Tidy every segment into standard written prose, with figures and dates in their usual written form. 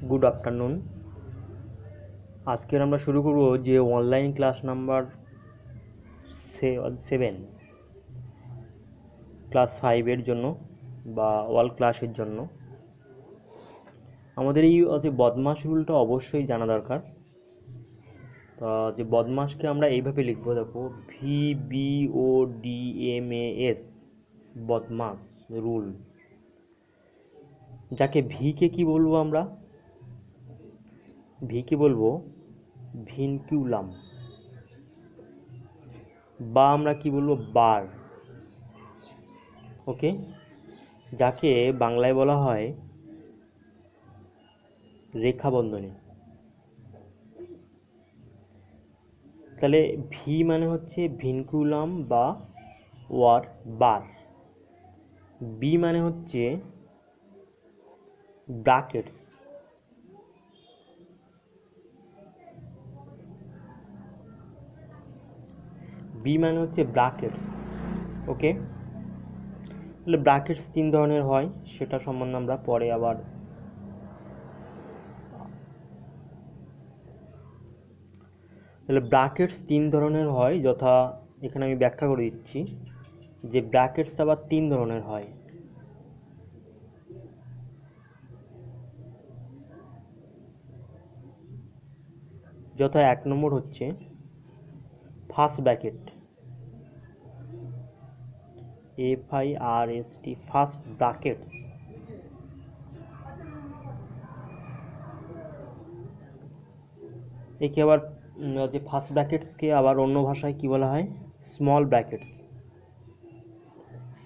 Good afternoon. আজকের আমরা শুরু করব যে অনলাইন ক্লাস নাম্বার 7 ক্লাস 5-এর জন্য বা অল ক্লাসের জন্য। আমাদের এই বদমাস রুলটা অবশ্যই জানা দরকার। যে বদমাসকে আমরা এইভাবে লিখবো, দেখো VBODMAS, বদমাস রুল। যাকে ভিকে কি বলবো আমরা? ভিকে বলবো ভিনকিউলাম, বা আমরা কি বলবো? বার। ওকে, যাকে বাংলায় বলা হয় রেখা বন্ধনী। তাহলে ভি মানে হচ্ছে ভিনকুলাম বা ওয়ার বার। বি মানে হচ্ছে ব্রাকেটস। বি মানে হচ্ছে ব্রাকেটস। ওকে, তাহলে ব্রাকেটস 3 ধরনের হয়, সেটা সম্বন্ধে আমরা পরে আবার। তাহলে ব্রাকেটস 3 ধরনের হয়, যথা এখানে আমি ব্যাখ্যা করে দিচ্ছি যে ব্রাকেটস আবার 3 ধরনের হয়। যথা 1 নম্বর হচ্ছে first bracket, FIRST, first brackets. একে আবার যে ফার্স্ট ব্র্যাকেটসকে আবার অন্য ভাষায় কি বলা হয়? Small brackets.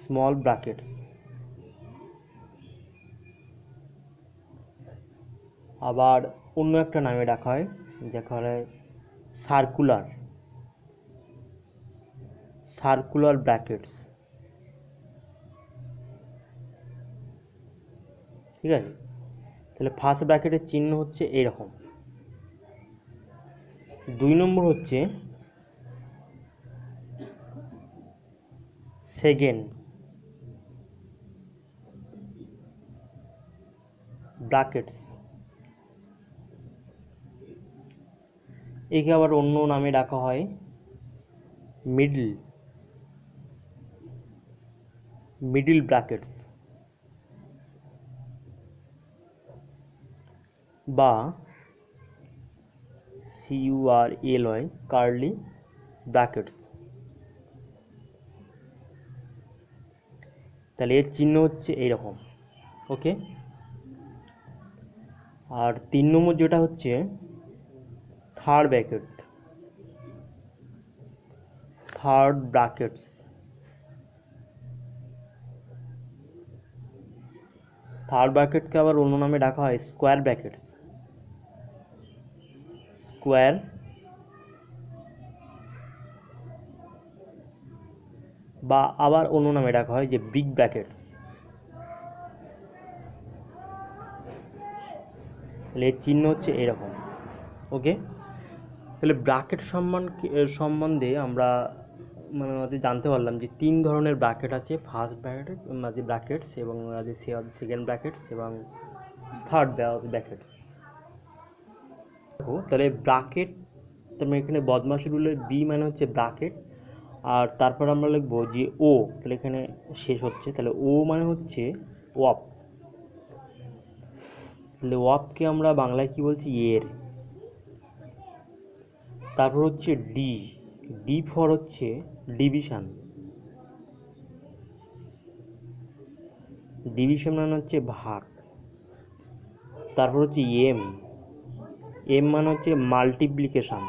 Small brackets. আবার অন্য একটা নামে ডাকা হয়, যাকে বলা হয় সার্কুলার, সার্কুলার ব্র্যাকেটস। ঠিক আছে, তাহলে ফার্স্ট ব্র্যাকেটের চিহ্ন হচ্ছে এরকম। 2 নম্বর হচ্ছে সেকেন্ড ব্র্যাকেটস। একে আবার অন্য নামে ডাকা হয় মিডল, মিডল ব্র্যাকেটস, বা CURLY, কার্লি ব্র্যাকেটস। তাহলে এর চিহ্ন হচ্ছে এইরকম। ওকে, আর 3 নম্বর যেটা হচ্ছে third bracket, third brackets. Third ব্র্যাকেটকে আবার অন্য নামে ডাকা হয় স্কোয়ার ব্র্যাকেটস, স্কোয়ার, বা আবার অন্য নামে ডাকা হয় যে বিগ ব্র্যাকেটস। তাহলে এর চিহ্ন হচ্ছে এরকম। ওকে, তাহলে ব্র্যাকেট সম্বন্ধে আমরা জানতে পারলাম যে 3 ধরনের ব্র্যাকেট আছে, ফার্স্ট ব্র্যাকেট যে ব্র্যাকেটস, এবং সেকেন্ড ব্র্যাকেটস, এবং থার্ড ব্র্যাকেটস। দেখো, তাহলে ব্র্যাকেট, তাহলে এখানে বদমাশি রুলের বি মানে হচ্ছে ব্র্যাকেট, আর তারপর আমরা লিখবো যে ও, তাহলে এখানে শেষ হচ্ছে, তাহলে ও মানে হচ্ছে ওয়াপ। তাহলে ওয়াপকে আমরা বাংলায় কি বলছি? এর। তারপর হচ্ছে ডি, ডি ফর হচ্ছে ডিভিশন। ডিভিশন মানে হচ্ছে ভাগ। তারপর হচ্ছে এম, এম মানে হচ্ছে মাল্টিপ্লিকেশন।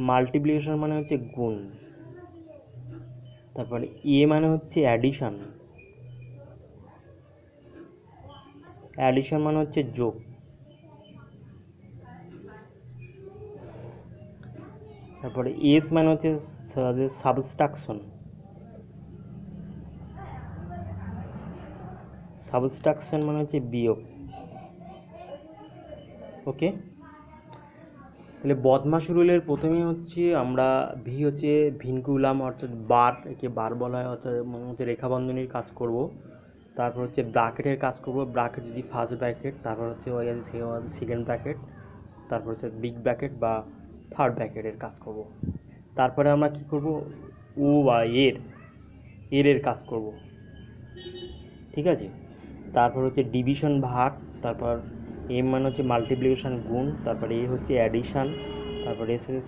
মাল্টিপ্লিকেশন মানে হচ্ছে গুণ। তারপরে এ মানে হচ্ছে অ্যাডিশন, অ্যাডিশন মানে হচ্ছে যোগ। তারপরে এস মানে হচ্ছে সাবস্ট্রাকশন, সাবস্ট্রাকশন মানে হচ্ছে বিয়োগ। ওকে, তাহলে বদমাশ রুলের প্রথমে হচ্ছে আমরা ভি হচ্ছে ভিনকুলাম, অর্থাৎ বার, একে বার বলা হয়, অর্থাৎ রেখা বন্ধনীর কাজ করব। তারপর হচ্ছে ব্র্যাকেটের কাজ করব। ব্র্যাকেট যদি ফার্স্ট ব্র্যাকেট, তারপর হচ্ছে ওই সেকেন্ড ব্র্যাকেট, তারপর হচ্ছে বিগ ব্র্যাকেট বা থার্ড ব্র্যাকেটের কাজ করব। তারপরে আমরা কি করব, ও বা এর কাজ করব, ঠিক আছে। তারপর হচ্ছে ডিভিশন ভাগ, তারপর এম মানে হচ্ছে মাল্টিপ্লিকেশন গুণ, তারপরে এ হচ্ছে অ্যাডিশান, তারপরে এস হচ্ছে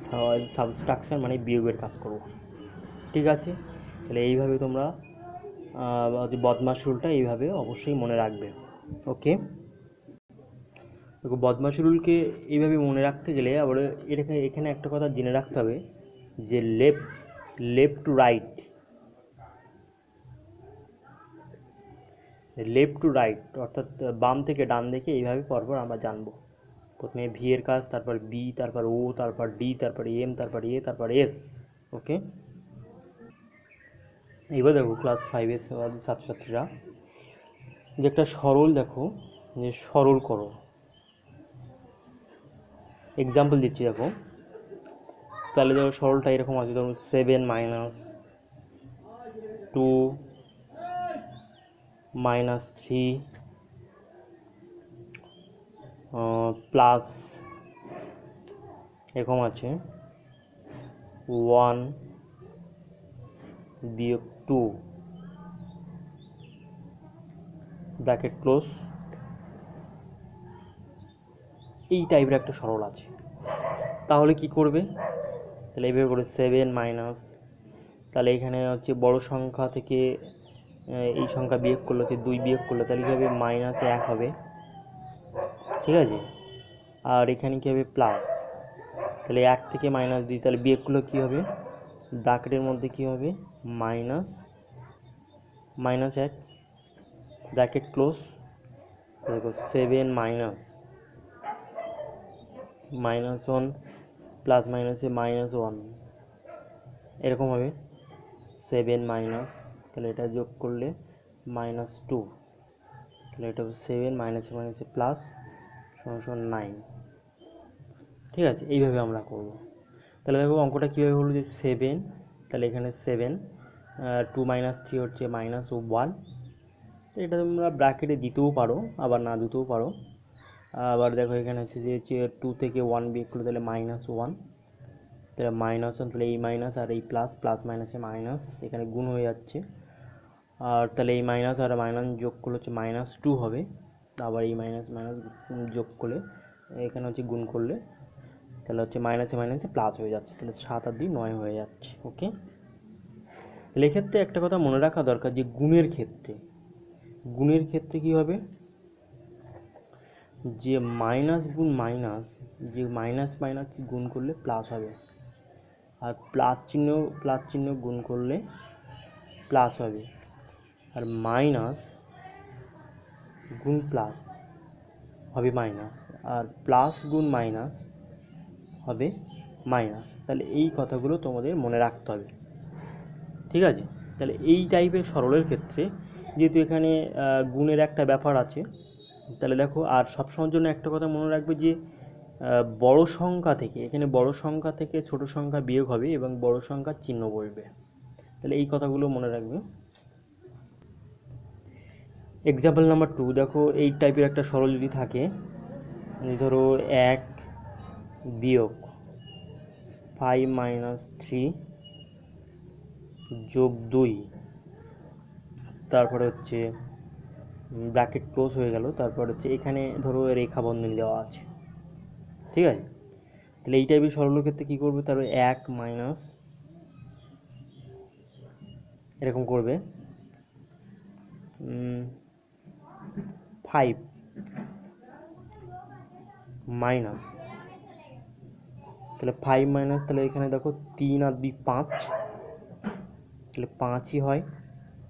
সাবস্ট্রাকশন মানে বিয়োগের কাজ করব, ঠিক আছে। তাহলে এইভাবে তোমরা বদমাশ রুলটা এইভাবে অবশ্যই মনে রাখবে, ওকে। দেখো বদমাশ রুলকে এইভাবে মনে রাখতে গেলে আবার এখানে একটা কথা জেনে রাখতে হবে যে লেফট টু রাইট, অর্থাৎ বাম থেকে ডান দিকে এইভাবে পরপর আমরা জানবো। প্রথমে ভি এর কাজ, তারপর বি, তারপর ও, তারপর ডি, তারপর এম, তারপর এ, তারপর এস, ওকে। এবার দেখো ক্লাস 5-এর ছাত্রছাত্রীরা যে একটা সরল, দেখো যে সরল করো, এক্সাম্পল দিচ্ছি দেখো। তাহলে দেখো সরলটা এরকম আছে, ধরুন 7 মাইনাস 2 মাইনাস 3 প্লাস এরকম আছে 1 বিয়োগ 2 ব্র্যাকেট ক্লোজ, এই টাইপের একটা সরল আছে। তাহলে কি করবে, তাহলে এইভাবে করে 7 মাইনাস, তাহলে এখানে হচ্ছে বড় সংখ্যা থেকে এই সংখ্যা বিয়োগ করলে হচ্ছে 2 বিয়োগ করলে, তাহলে কী হবে, মাইনাস 1 হবে, ঠিক আছে। আর এখানে কী হবে, প্লাস, তাহলে 1 থেকে মাইনাস 2, তাহলে বিয়োগ করলে কী হবে, ব্র্যাকেটের মধ্যে কী হবে, মাইনাস 1 ব্র্যাকেট ক্লোজ। দেখো 7 মাইনাস 1 প্লাস মাইনাসে -1 এরকম হবে 7 মাইনাস, তাহলে এটা যোগ করলে -2, তাহলে এটা হবে 7 মাইনাসে প্লাস = 9, ঠিক আছে। এইভাবে আমরা করব। তাহলে দেখো অঙ্কটা কীভাবে হলো, যে 7, তাহলে এখানে 7 2 - 3 হচ্ছে -1, এটা তোমরা ব্র্যাকেটে দিতেও পারো আবার না দিতেও পারো। আবার দেখো এখানে আছে যে 2 থেকে 1 বিয়োগ করলে তাহলে -1, তাহলে -1, তাহলে এই মাইনাস আর এই প্লাস, প্লাস মাইনাসে মাইনাস, এখানে গুণ হয়ে যাচ্ছে। আর তাহলে এই মাইনাস আর মাইনাস যোগ করলে হচ্ছে -2 হবে, আবার এই মাইনাস যোগ করলে এখানে হচ্ছে গুণ করলে তাহলে হচ্ছে মাইনাসে প্লাস হয়ে যাচ্ছে, তাহলে 7 আর 2 9 হয়ে যাচ্ছে, ওকে। তাহলে এক্ষেত্রে একটা কথা মনে রাখা দরকার যে গুণের ক্ষেত্রে কী হবে, যে মাইনাস গুণ মাইনাস, যে মাইনাস গুণ করলে প্লাস হবে, আর প্লাস চিহ্ন গুণ করলে প্লাস হবে, আর মাইনাস গুণ প্লাস হবে মাইনাস, আর প্লাস গুণ মাইনাস হবে মাইনাস। তাহলে এই কথাগুলো তোমাদের মনে রাখতে হবে, ঠিক আছে। তাহলে এই টাইপের সরলের ক্ষেত্রে যেহেতু এখানে গুণের একটা ব্যাপার আছে, তাহলে দেখো আর সবসময়ের জন্য একটা কথা মনে রাখবে যে বড় সংখ্যা থেকে, এখানে বড় সংখ্যা থেকে ছোট সংখ্যা বিয়োগ হবে এবং বড় সংখ্যার চিহ্ন বসবে, তাহলে এই কথাগুলো মনে রাখবে। এক্সাম্পল নাম্বার 2, দেখো এই টাইপের একটা সরল যদি থাকে, ধরো 1 বিয়োগ 5 - 3 যোগ 2, তারপরে হচ্ছে ব্র্যাকেট ক্লোজ হয়ে গেল, তারপর হচ্ছে এখানে ধরো রেখা বন্ধনী দেওয়া আছে, ঠিক আছে। তাহলে এই টাইপের সরলের ক্ষেত্রে কী করবে, তারপরে 1 মাইনাস এরকম করবে 5 মাইনাস, তাহলে 5 মাইনাস, তাহলে এখানে দেখো 3 আর 2 5, তাহলে 5ই হয়।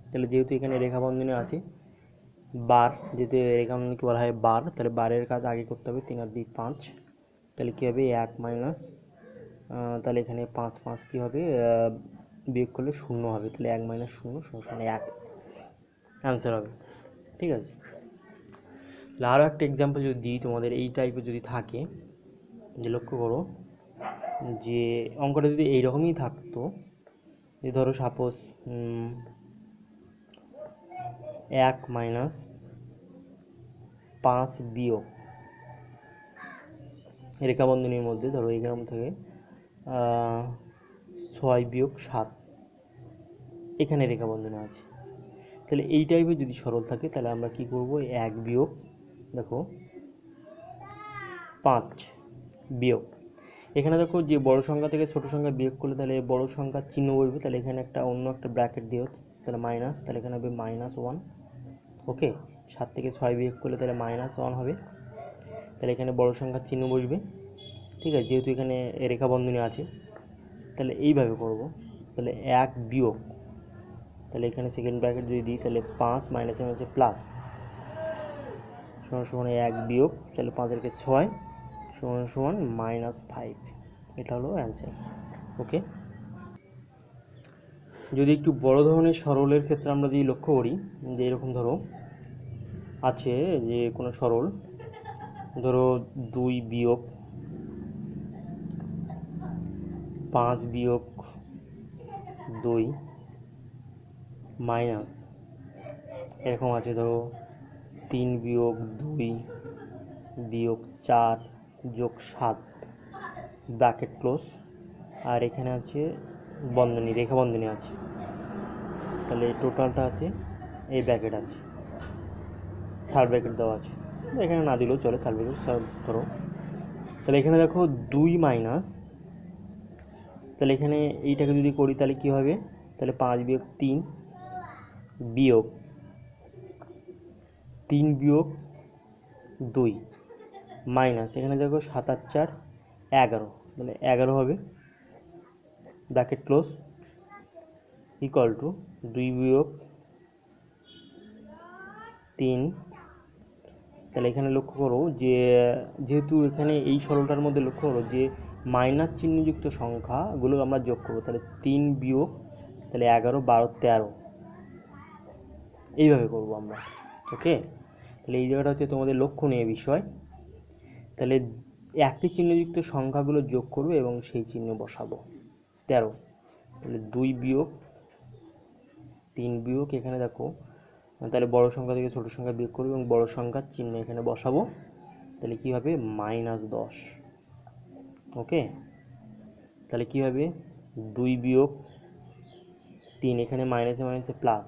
তাহলে যেহেতু এখানে রেখা বন্ধনী আছে, বার, যেহেতু রেখা বন্ধনীকে বলা হয় বার, তাহলে বারের কাজ আগে করতে হবে, 3 আর 2 5, তাহলে কী হবে 1 মাইনাস, তাহলে এখানে 5 কী হবে, বিয়োগ করলে 0 হবে, তাহলে 1 - 0 = 1 অ্যান্সার হবে, ঠিক আছে। তাহলে আরও একটা এক্সাম্পল যদি দিই তোমাদের, এই টাইপের যদি থাকে, যে লক্ষ্য করো যে অঙ্কটা যদি এইরকমই থাকতো, যে ধরো সাপোজ 1 মাইনাস 5 বিয়োগ রেখা বন্ধনীর মধ্যে ধরো এখান থেকে 6 বিয়োগ 7 এখানে রেখা বন্ধনী আছে। তাহলে এই টাইপের যদি সরল থাকে তাহলে আমরা কি করব, 1 বিয়োগ দেখো 5 বিয়োগ এখানে দেখো যে বড় সংখ্যা থেকে ছোট সংখ্যা বিয়োগ করলে তাহলে বড় সংখ্যার চিহ্ন বসবে, তাহলে এখানে একটা অন্য একটা ব্র্যাকেট দিও, তাহলে মাইনাস, তাহলে এখানে হবে -1। ওকে, 7 থেকে 6 বিয়োগ করলে তাহলে -1 হবে, তাহলে এখানে বড় সংখ্যার চিহ্ন বসবে। ঠিক আছে, যেহেতু এখানে রেখা বন্ধনী আছে তাহলে এইভাবে করব। তাহলে 1 বিয়োগ, তাহলে এখানে সেকেন্ড ব্র্যাকেট যদি দিই তাহলে 5 মাইনাসে হচ্ছে প্লাস সমান 1 বিয়োগ, তাহলে 5 এর 6 সমান -5। এটা হলো অ্যান্সার। ওকে, যদি একটু বড় ধরনের সরলের ক্ষেত্রে আমরা যদি লক্ষ্য করি যে এরকম ধরো আছে যে কোনো সরল, ধরো 2 বিয়োগ 5 বিয়োগ 2 মাইনাস এরকম আছে ধরো 3 বিয়োগ 2 বিয়োগ 4 যোগ 7 ব্র্যাকেট ক্লোজ, আর এখানে আছে বন্ধনী, রেখা বন্ধনী আছে, তাহলে টোটালটা আছে এই ব্র্যাকেট আছে, থার্ড ব্র্যাকেট দেওয়া আছে, এখানে না দিলেও চলে, থার্ড ব্র্যাকেট সলভ করো। তাহলে এখানে দেখো 2 মাইনাস, তাহলে এখানে এইটাকে যদি করি তাহলে কি হবে, তাহলে 5 বিয়োগ 3 বিয়োগ 3 বিয়োগ 2 মাইনাস এখানে দেখো 7 আর 4 11, মানে 11 হবে, ব্র্যাকেট ক্লোজ, ইকুয়াল টু 2 বিয়োগ 3। তাহলে এখানে লক্ষ্য করো যে যেহেতু এখানে এই সরলটার মধ্যে লক্ষ্য করো যে মাইনাস চিহ্নযুক্ত সংখ্যাগুলো আমরা যোগ করবো, তাহলে 3 বিয়োগ, তাহলে 11 12 13 এইভাবে করব আমরা। ওকে, তাহলে এই জায়গাটা হচ্ছে তোমাদের লক্ষণীয় বিষয়। তাহলে একই চিহ্নযুক্ত সংখ্যাগুলো যোগ করবে এবং সেই চিহ্ন বসাবো। 13, তাহলে 2 বিয়োগ 3 বিয়োগ এখানে দেখো, তাহলে বড় সংখ্যা থেকে ছোট সংখ্যা বিয়োগ করবো এবং বড় সংখ্যার চিহ্ন এখানে বসাবো, তাহলে কি হবে -10। ওকে, তাহলে কি হবে 2 বিয়োগ 3 এখানে মাইনাসে মাইনাসে প্লাস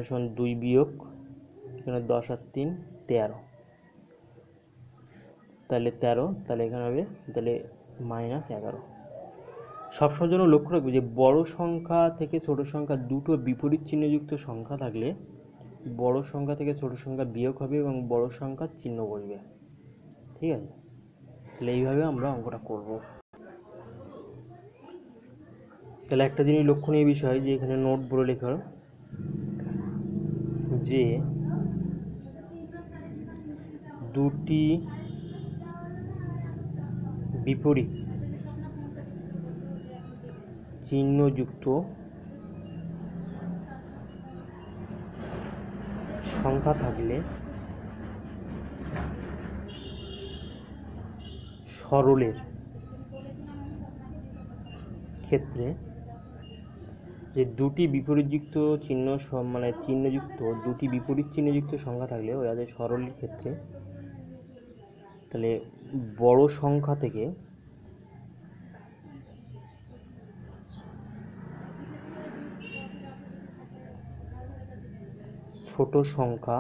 সমান 2 বিয়োগ এখানে 10 আর 3 13, তাহলে 13, তাহলে এখানে হবে তাহলে -11। সবসময় জন্য লক্ষ্য রাখবে যে বড় সংখ্যা থেকে ছোট সংখ্যা দুটো বিপরীত চিহ্নযুক্ত সংখ্যা থাকলে বড় সংখ্যা থেকে ছোট সংখ্যা বিয়োগ হবে এবং বড় সংখ্যার চিহ্ন বসবে। ঠিক আছে, তাহলে এইভাবে আমরা অঙ্কটা করব। তাহলে একটা জিনিস লক্ষণীয় বিষয় যে এখানে নোট বলে লেখা যে দুটি বিপরীত চিহ্নযুক্ত সংখ্যা থাকলে সরলের ক্ষেত্রে যে দুটি বিপরীতযুক্ত চিহ্ন মানে চিহ্নযুক্ত দুটি বিপরীত চিহ্নযুক্ত সংখ্যা থাকলে ওদের সরলের ক্ষেত্রে তাহলে বড় সংখ্যা থেকে ছোট সংখ্যা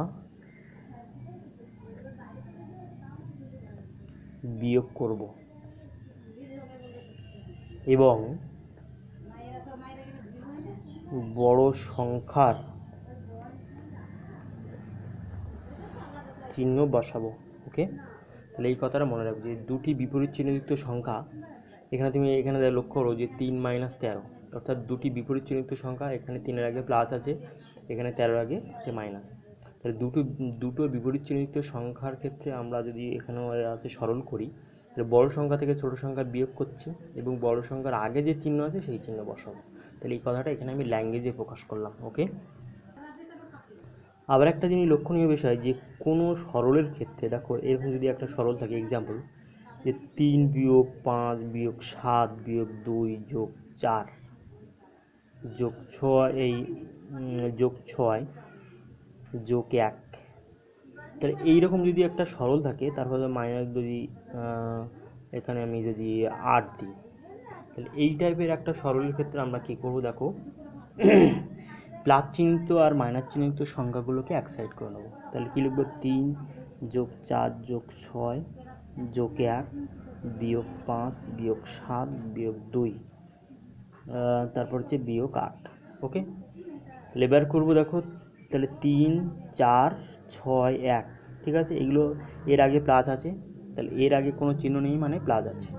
বিয়োগ করব এবং বড় সংখ্যার চিহ্ন বসাবো। ওকে, তাহলে এই কথাটা মনে রাখবে যে দুটি বিপরীত চিহ্নযুক্ত সংখ্যা, এখানে তুমি এখানে লক্ষ্য করো যে 3 - 13, অর্থাৎ দুটি বিপরীত চিহ্নযুক্ত সংখ্যা, এখানে 3-এর আগে প্লাস আছে, এখানে 13-এর আগে আছে মাইনাস। তাহলে দুটো বিপরীত চিহ্নযুক্ত সংখ্যার ক্ষেত্রে আমরা যদি এখানে আছে সরল করি, তাহলে বড় সংখ্যা থেকে ছোট সংখ্যা বিয়োগ করছি এবং বড় সংখ্যার আগে যে চিহ্ন আছে সেই চিহ্ন বসাবো। তাহলে এই কথাটা এখানে আমি ল্যাঙ্গুয়েজে প্রকাশ করলাম। ওকে, আবার একটা জিনিস লক্ষণীয় বিষয় যে কোনো সরলের ক্ষেত্রে দেখো এরকম যদি একটা সরল থাকে, এক্সাম্পল যে 3 বিয়োগ 5 বিয়োগ 7 বিয়োগ 2 যোগ 4, যোগ 6 এই যোগ 6 যোগ 1, তাহলে এইরকম যদি একটা সরল থাকে, তারপরে মাইনাস যদি এখানে আমি যদি 8 দিই, তাহলে এই টাইপের একটা সরলের ক্ষেত্রে আমরা কী করবো দেখো, প্লাস চিহ্নিত আর মাইনাস চিহ্নিত সংখ্যাগুলোকে এক সাইড করে নেবো। তাহলে কী লিখবো, 3 যোগ 4 যোগ 6 যোগ 1 বিয়োগ 5 বিয়োগ 7 বিয়োগ 2, তারপর হচ্ছে বিয়োগ 8। ওকে, তাহলে এবার করবো দেখো, তাহলে 3 4 6 1, ঠিক আছে, এগুলো এর আগে প্লাস আছে, তাহলে এর আগে কোনো চিহ্ন নেই মানে প্লাস আছে,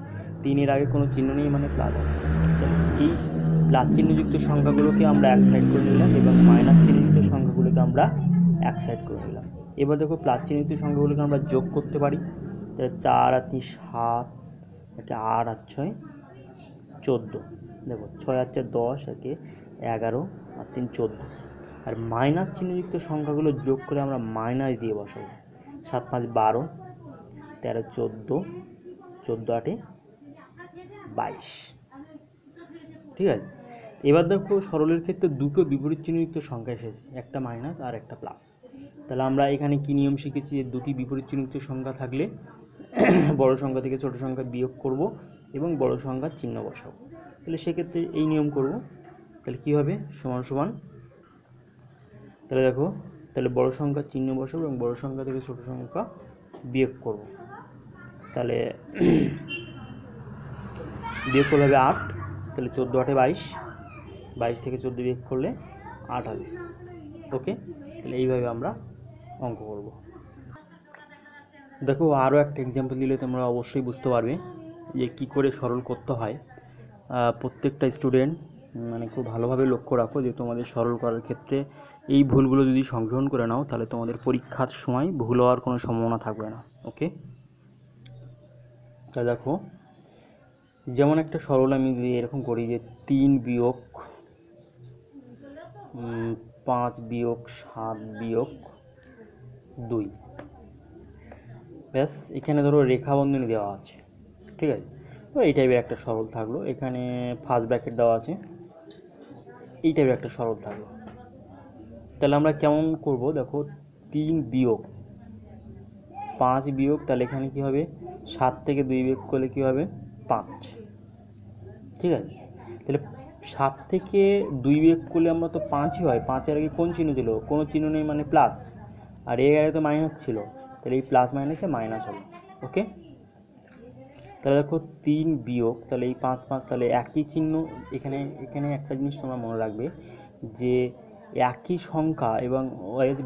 3 এর আগে কোনো চিহ্ন নেই মানে প্লাস আছে। তাহলে এই প্লাস চিহ্নযুক্ত সংখ্যাগুলোকে আমরা এক সাইড করে নিলাম এবং মাইনাস চিহ্নযুক্ত সংখ্যাগুলোকে আমরা এক সাইড করে নিলাম। এবার দেখো প্লাস চিহ্নযুক্ত সংখ্যাগুলোকে আমরা যোগ করতে পারি। তাহলে 4 আর 3 7, একে 8 আর 6 14, দেখো 6 আর 4 10, একে 11 আর 3 14। আর মাইনাস চিহ্নযুক্ত সংখ্যাগুলো যোগ করে আমরা মাইনাস দিয়ে বসাবো। 7 5 12, 13 14, 14 8 22, ঠিক আছে। এবার দেখো সরলের ক্ষেত্রে দুটো বিপরীত চিহ্নযুক্ত সংখ্যা এসেছে, একটা মাইনাস আর একটা প্লাস। তাহলে আমরা এখানে কি নিয়ম শিখেছি, যে দুটি বিপরীত চিহ্নযুক্ত সংখ্যা থাকলে বড় সংখ্যা থেকে ছোট সংখ্যা বিয়োগ করব এবং বড় সংখ্যার চিহ্ন বসাবো। তাহলে সেক্ষেত্রে এই নিয়ম করব। তাহলে কী হবে, সমান সমান, তাহলে দেখো, তাহলে বড় সংখ্যার চিহ্ন বসাবো এবং বড় সংখ্যা থেকে ছোট সংখ্যা বিয়োগ করব। তাহলে বিয়োগ করলে হবে 8, তাহলে 14 8 22, 22 থেকে 14 বিয়োগ করলে 8 হবে। ওকে, তাহলে এইভাবে আমরা অঙ্ক করব। দেখো আরও একটা এক্সাম্পল দিলে তোমরা অবশ্যই বুঝতে পারবে যে কী করে সরল করতে হয়। প্রত্যেকটা স্টুডেন্ট মানে খুব ভালোভাবে লক্ষ্য রাখো যে তোমাদের সরল করার ক্ষেত্রে এই ভুলগুলো যদি সংগ্রহণ করে নাও, তাহলে তোমাদের পরীক্ষার সময় ভুল হওয়ার কোনো সম্ভাবনা থাকবে না। ওকে, তা দেখো যেমন একটা সরল আমি যদি এরকম করি যে 3 বিয়োগ 5 বিয়োগ 7 বিয়োগ 2, ব্যাস এখানে ধরো রেখা বন্ধনী দেওয়া আছে, ঠিক আছে। তো এই টাইপের একটা সরল থাকলো, এখানে ফার্স্ট ব্র্যাকেট দেওয়া আছে, এই টাইপের একটা সরল থাকলো। তাহলে আমরা কেমন করব দেখো, 3 বিয়োগ 5 বিয়োগ, তাহলে এখানে কি হবে, 7 থেকে 2 বিয়োগ করলে কি হবে 5, ঠিক আছে। তাহলে 7 থেকে 2 বিয়োগ করলে আমরা তো 5ই হয়, 5-এর আগে কোন চিহ্ন ছিল, কোনো চিহ্ন নেই মানে প্লাস, আর এর আগে তো মাইনাস ছিল, তাহলে এই প্লাস মাইনাসে মাইনাস হলো। ওকে, তাহলে দেখো 3 বিয়োগ, তাহলে এই 5 5, তাহলে একই চিহ্ন, এখানে এখানে একটা জিনিস তোমরা মনে রাখবে যে একই সংখ্যা এবং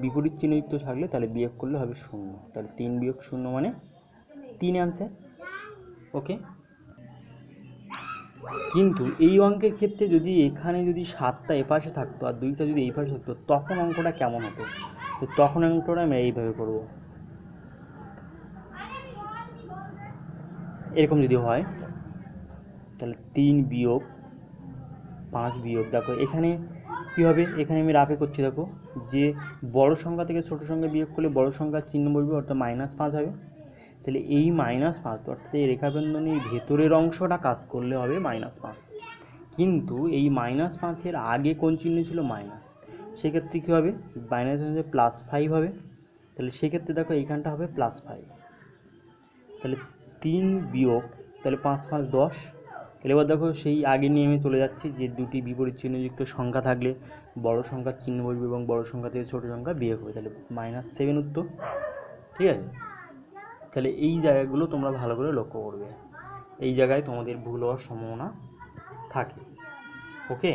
বিপরীত চিহ্নযুক্ত থাকলে তাহলে বিয়োগ করলে হবে 0, তাহলে 3 বিয়োগ 0 মানে 3 অ্যান্সার। ওকে, কিন্তু এই অঙ্কের ক্ষেত্রে যদি এখানে যদি 7টা এপাশে থাকতো আর 2টা যদি এই পাশে থাকতো, তখন অঙ্কটা কেমন হতো, তো তখন অঙ্কটা আমি এইভাবে করব। এরকম যদি হয় তাহলে 3 বিয়োগ 5 বিয়োগ, দেখো এখানে কী হবে, এখানে আমি রাফে করছি, দেখো যে বড় সংখ্যা থেকে ছোট সংখ্যা বিয়োগ করলে বড় সংখ্যার চিহ্ন বসবে, অর্থাৎ -5 হবে। তাহলে এই -5, অর্থাৎ এই রেখাবন্ধনীর ভেতরের অংশটা কাজ করলে হবে -5, কিন্তু এই -5-এর আগে কোন চিহ্ন ছিল, মাইনাস, সেক্ষেত্রে কী হবে, মাইনাস +5 হবে। তাহলে সেক্ষেত্রে দেখো এইখানটা হবে +5। তাহলে 3 বিয়োগ, তাহলে 5 5 10, তাহলে এবার দেখো সেই আগে নিয়মে চলে যাচ্ছি যে দুটি বিপরীত চিহ্নযুক্ত সংখ্যা থাকলে বড় সংখ্যার চিহ্ন বসবে এবং বড় সংখ্যা থেকে ছোট সংখ্যা বিয়োগ হবে, তাহলে -7 উত্তর, ঠিক আছে। তাহলে এই জায়গাগুলো তোমরা ভালো করে লক্ষ্য করবে, এই জায়গায় তোমাদের ভুল হওয়ার সম্ভাবনা থাকে। ওকে।